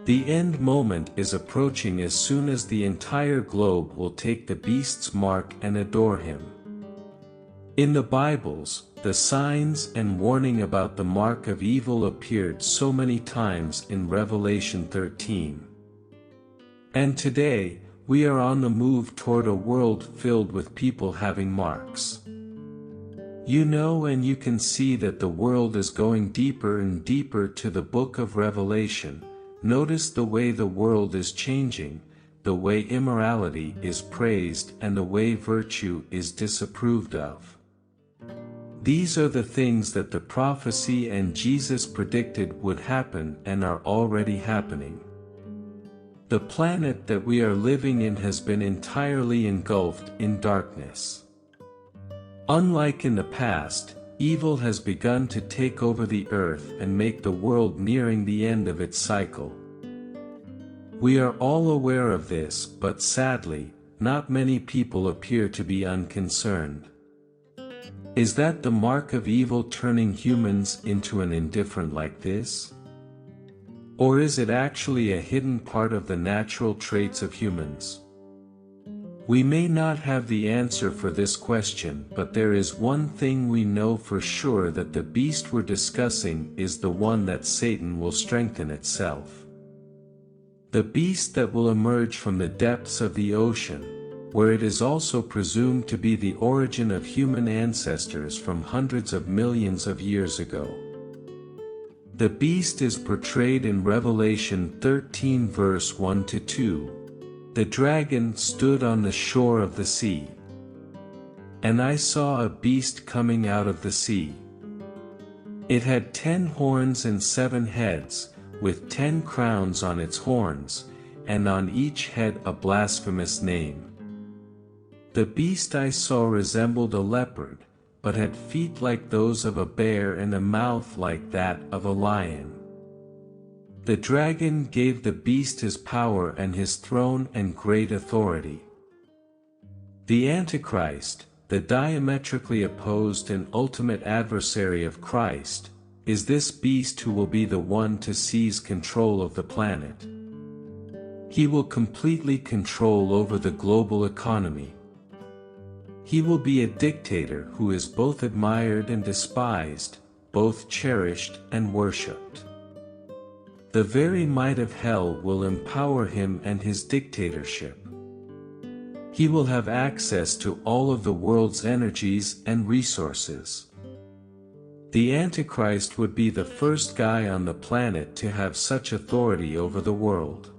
The end moment is approaching as soon as the entire globe will take the beast's mark and adore him. In the Bibles, the signs and warning about the mark of evil appeared so many times in Revelation 13. And today, we are on the move toward a world filled with people having marks. You know, and you can see that the world is going deeper and deeper to the book of Revelation. Notice the way the world is changing, the way immorality is praised and the way virtue is disapproved of. These are the things that the prophecy and Jesus predicted would happen and are already happening. The planet that we are living in has been entirely engulfed in darkness. Unlike in the past, evil has begun to take over the earth and make the world nearing the end of its cycle. We are all aware of this, but sadly, not many people appear to be unconcerned. Is that the mark of evil turning humans into an indifferent like this? Or is it actually a hidden part of the natural traits of humans? We may not have the answer for this question, but there is one thing we know for sure, that the beast we're discussing is the one that Satan will strengthen itself. The beast that will emerge from the depths of the ocean, where it is also presumed to be the origin of human ancestors from hundreds of millions of years ago. The beast is portrayed in Revelation 13 verse 1-2. The dragon stood on the shore of the sea. And I saw a beast coming out of the sea. It had 10 horns and 7 heads, with 10 crowns on its horns, and on each head a blasphemous name. The beast I saw resembled a leopard, but had feet like those of a bear and a mouth like that of a lion. The dragon gave the beast his power and his throne and great authority. The Antichrist, the diametrically opposed and ultimate adversary of Christ, is this beast who will be the one to seize control of the planet. He will completely control over the global economy. He will be a dictator who is both admired and despised, both cherished and worshipped. The very might of hell will empower him and his dictatorship. He will have access to all of the world's energies and resources. The Antichrist would be the first guy on the planet to have such authority over the world.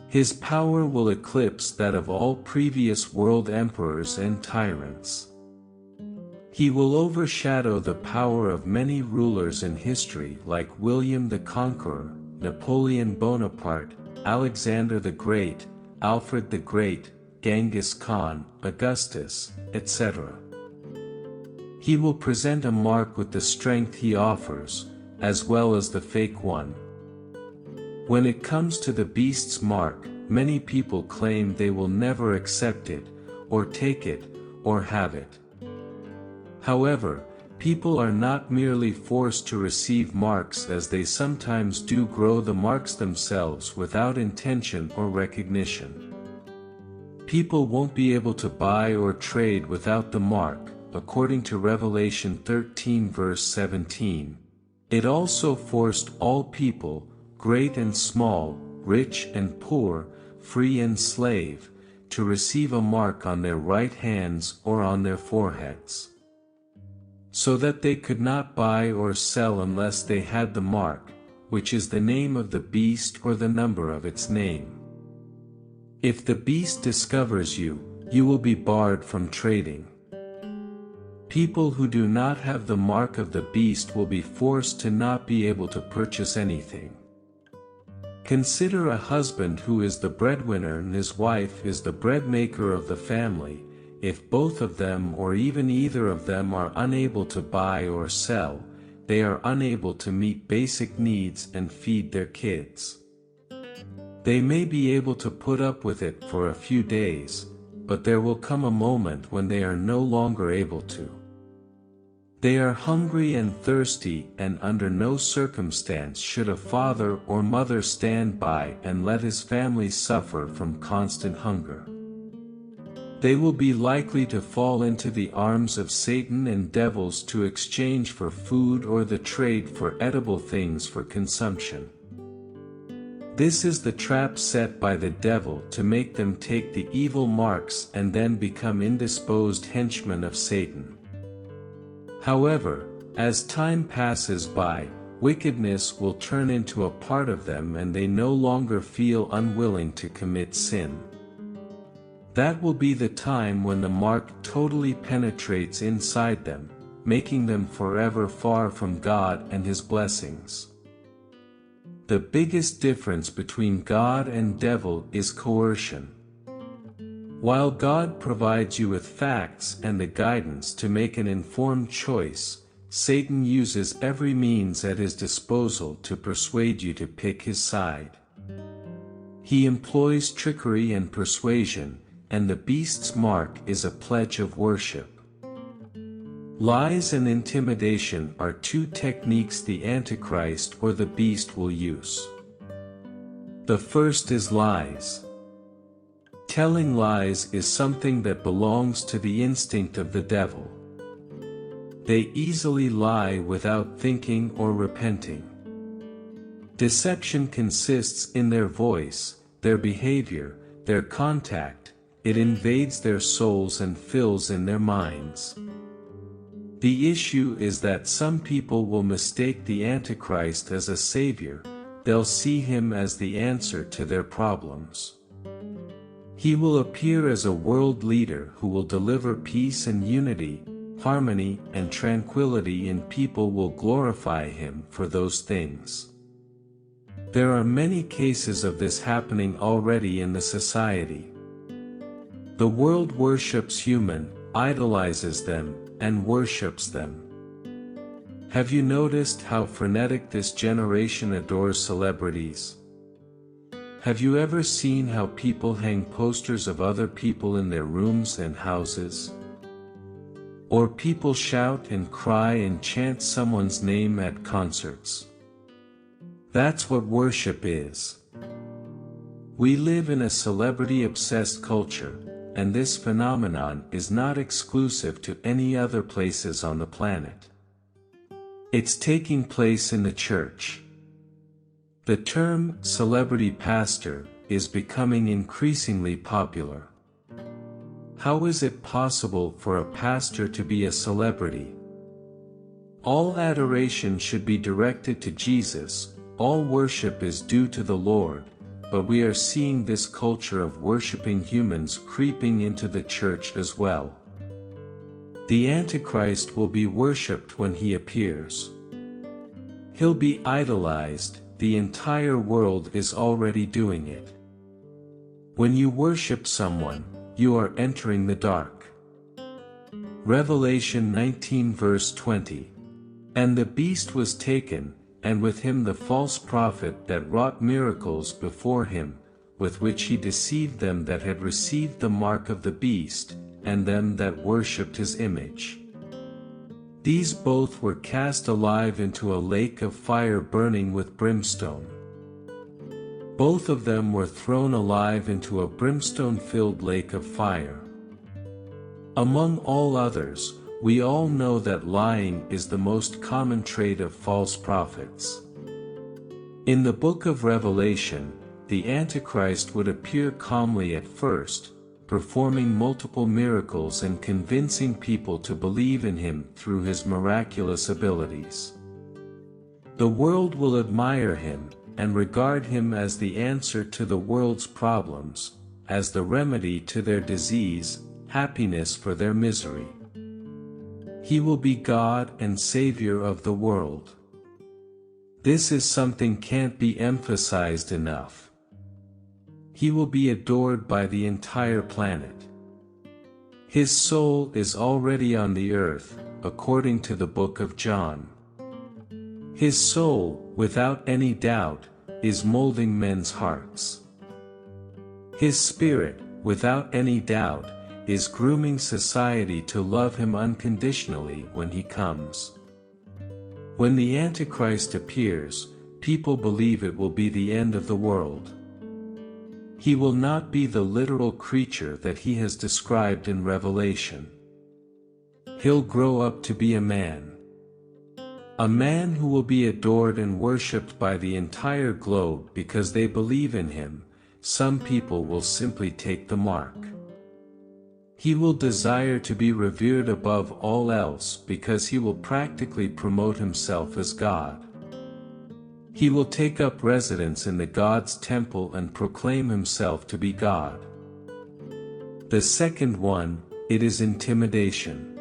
His power will eclipse that of all previous world emperors and tyrants. He will overshadow the power of many rulers in history like William the Conqueror, Napoleon Bonaparte, Alexander the Great, Alfred the Great, Genghis Khan, Augustus, etc. He will present a mark with the strength he offers, as well as the fake one. When it comes to the beast's mark, many people claim they will never accept it, or take it, or have it. However, people are not merely forced to receive marks, as they sometimes do grow the marks themselves without intention or recognition. People won't be able to buy or trade without the mark, according to Revelation 13 verse 17. It also forced all people, great and small, rich and poor, free and slave, to receive a mark on their right hands or on their foreheads, so that they could not buy or sell unless they had the mark, which is the name of the beast or the number of its name. If the beast discovers you, you will be barred from trading. People who do not have the mark of the beast will be forced to not be able to purchase anything. Consider a husband who is the breadwinner and his wife is the bread maker of the family. If both of them or even either of them are unable to buy or sell, they are unable to meet basic needs and feed their kids. They may be able to put up with it for a few days, but there will come a moment when they are no longer able to. They are hungry and thirsty, and under no circumstance should a father or mother stand by and let his family suffer from constant hunger. They will be likely to fall into the arms of Satan and devils to exchange for food or the trade for edible things for consumption. This is the trap set by the devil to make them take the evil marks and then become indisposed henchmen of Satan. However, as time passes by, wickedness will turn into a part of them and they no longer feel unwilling to commit sin. That will be the time when the mark totally penetrates inside them, making them forever far from God and His blessings. The biggest difference between God and devil is coercion. While God provides you with facts and the guidance to make an informed choice, Satan uses every means at his disposal to persuade you to pick his side. He employs trickery and persuasion, and the beast's mark is a pledge of worship. Lies and intimidation are two techniques the Antichrist or the beast will use. The first is lies. Telling lies is something that belongs to the instinct of the devil. They easily lie without thinking or repenting. Deception consists in their voice, their behavior, their contact. It invades their souls and fills in their minds. The issue is that some people will mistake the Antichrist as a savior. They'll see him as the answer to their problems. He will appear as a world leader who will deliver peace and unity, harmony and tranquility, and people will glorify him for those things. There are many cases of this happening already in the society. The world worships human, idolizes them, and worships them. Have you noticed how frenetic this generation adores celebrities? Have you ever seen how people hang posters of other people in their rooms and houses? Or people shout and cry and chant someone's name at concerts? That's what worship is. We live in a celebrity-obsessed culture, and this phenomenon is not exclusive to any other places on the planet. It's taking place in the church. The term celebrity pastor is becoming increasingly popular. How is it possible for a pastor to be a celebrity? All adoration should be directed to Jesus, all worship is due to the Lord, but we are seeing this culture of worshiping humans creeping into the church as well. The Antichrist will be worshipped when he appears. He'll be idolized. The entire world is already doing it. When you worship someone, you are entering the dark. Revelation 19 verse 20. And the beast was taken, and with him the false prophet that wrought miracles before him, with which he deceived them that had received the mark of the beast, and them that worshipped his image. These both were cast alive into a lake of fire burning with brimstone. Both of them were thrown alive into a brimstone-filled lake of fire. Among all others, we all know that lying is the most common trait of false prophets. In the book of Revelation, the Antichrist would appear calmly at first, performing multiple miracles and convincing people to believe in him through his miraculous abilities. The world will admire him, and regard him as the answer to the world's problems, as the remedy to their disease, happiness for their misery. He will be God and Savior of the world. This is something can't be emphasized enough. He will be adored by the entire planet. His soul is already on the earth, according to the book of John. His soul, without any doubt, is molding men's hearts. His spirit, without any doubt, is grooming society to love him unconditionally when he comes. When the Antichrist appears, people believe it will be the end of the world. He will not be the literal creature that he has described in Revelation. He'll grow up to be a man. A man who will be adored and worshipped by the entire globe because they believe in him. Some people will simply take the mark. He will desire to be revered above all else because he will practically promote himself as God. He will take up residence in the God's temple and proclaim himself to be God. The second one, it is intimidation.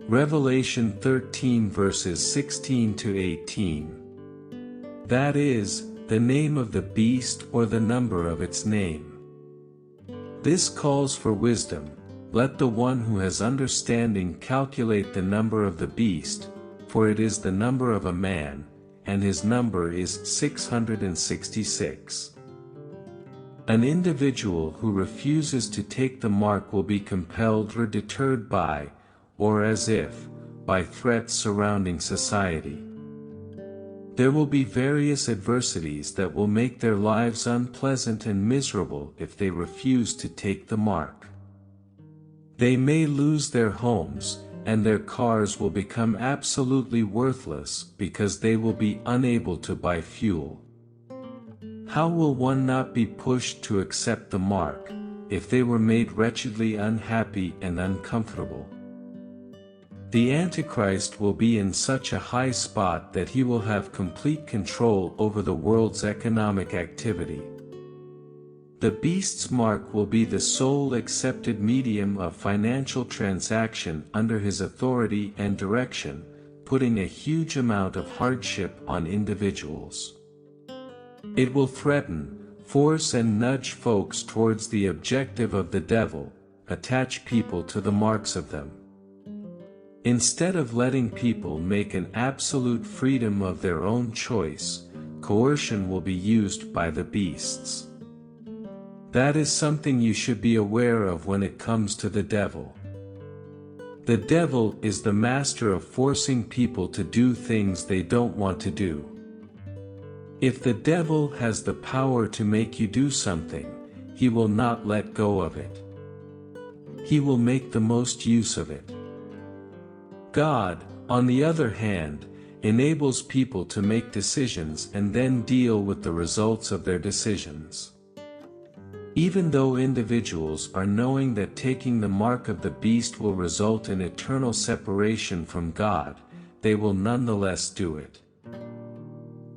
Revelation 13 verses 16 to 18. That is, the name of the beast or the number of its name. This calls for wisdom. Let the one who has understanding calculate the number of the beast, for it is the number of a man, and his number is 666. An individual who refuses to take the mark will be compelled or deterred by, or as if, by threats surrounding society. There will be various adversities that will make their lives unpleasant and miserable if they refuse to take the mark. They may lose their homes, and their cars will become absolutely worthless because they will be unable to buy fuel. How will one not be pushed to accept the mark, if they were made wretchedly unhappy and uncomfortable? The Antichrist will be in such a high spot that he will have complete control over the world's economic activity. The beast's mark will be the sole accepted medium of financial transaction under his authority and direction, putting a huge amount of hardship on individuals. It will threaten, force and nudge folks towards the objective of the devil, attach people to the marks of them. Instead of letting people make an absolute freedom of their own choice, coercion will be used by the beasts. That is something you should be aware of when it comes to the devil. The devil is the master of forcing people to do things they don't want to do. If the devil has the power to make you do something, he will not let go of it. He will make the most use of it. God, on the other hand, enables people to make decisions and then deal with the results of their decisions. Even though individuals are knowing that taking the mark of the beast will result in eternal separation from God, they will nonetheless do it.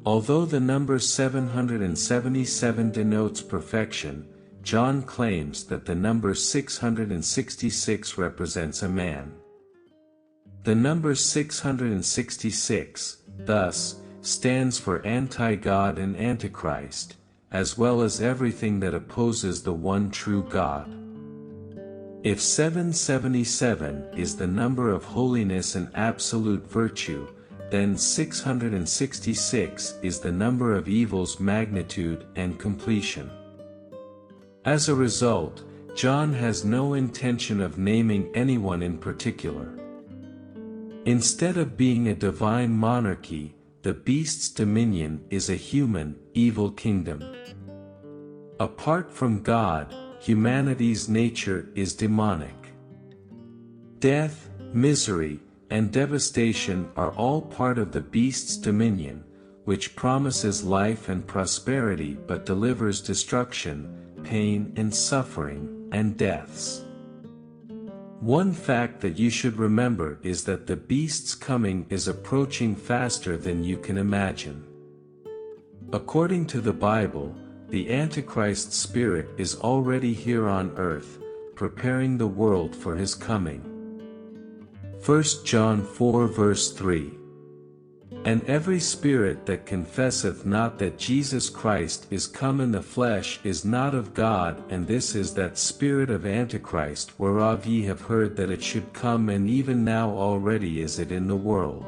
Although the number 777 denotes perfection, John claims that the number 666 represents a man. The number 666, thus, stands for anti-God and antichrist, as well as everything that opposes the one true God. If 777 is the number of holiness and absolute virtue, then 666 is the number of evil's magnitude and completion. As a result, John has no intention of naming anyone in particular. Instead of being a divine monarchy, the beast's dominion is a human, evil kingdom. Apart from God, humanity's nature is demonic. Death, misery, and devastation are all part of the beast's dominion, which promises life and prosperity but delivers destruction, pain and suffering, and deaths. One fact that you should remember is that the beast's coming is approaching faster than you can imagine. According to the Bible, the Antichrist spirit is already here on earth, preparing the world for his coming. 1 John 4 verse 3. And every spirit that confesseth not that Jesus Christ is come in the flesh is not of God, and this is that spirit of Antichrist whereof ye have heard that it should come, and even now already is it in the world.